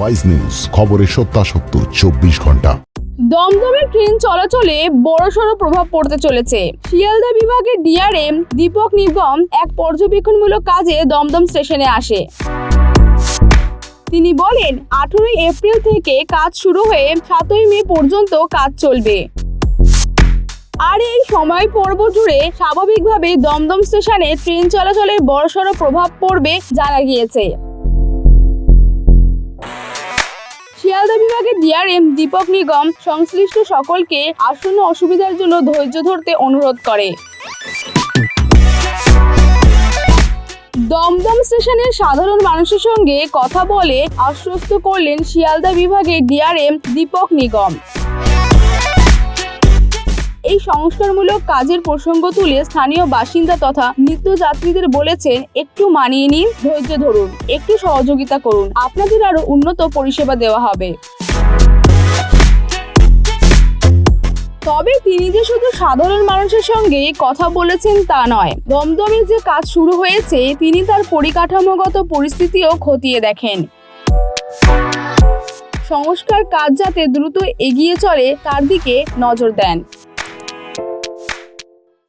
Wise news, খবরের সত্যাসত্য 24 ঘন্টা। দমদমে ট্রেন চলাচলে বড়সড় প্রভাব পড়তে চলেছে। শিয়ালদা বিভাগের ডিআরএম দীপক নিগম এক পর্যবেক্ষণমূলক কাজে দমদম স্টেশনে আসে। তিনি বলেন, 18 এপ্রিল থেকে কাজ শুরু হয়ে 7 মে পর্যন্ত কাজ চলবে। আর এই সময় পর্ব জুড়ে স্বাভাবিকভাবে দমদম স্টেশনে ট্রেন চলাচলের বড়সড় প্রভাব পড়বে জানা গিয়েছে। শিয়ালদা বিভাগের ডিআরএম দীপক নিগম সংশ্লিষ্ট সকলকে আসন্ন অসুবিধার জন্য ধৈর্য ধরতে অনুরোধ করে। দমদম স্টেশনের সাধারণ মানুষের সঙ্গে কথা বলে আশ্বস্ত করলেন শিয়ালদা বিভাগের ডিআরএম দীপক নিগম। এই সংস্কারমূলক কাজের প্রসঙ্গ তুলে স্থানীয় বাসিন্দা তথা নিত্যযাত্রীদের বলেছেন, একটু মানিয়ে নিন, ধৈর্য ধরুন, একটু সহযোগিতা করুন, আপনাদের আরো উন্নত পরিষেবা দেওয়া হবে। তবে তিনি যে শুধু সাধারণ মানুষের সঙ্গে কথা বলেছেন তা নয়, দমদমে যে কাজ শুরু হয়েছে তিনি তার পরিকাঠামোগত পরিস্থিতিও খতিয়ে দেখেন। সংস্কার কাজ যাতে দ্রুত এগিয়ে চলে তার দিকে নজর দেন।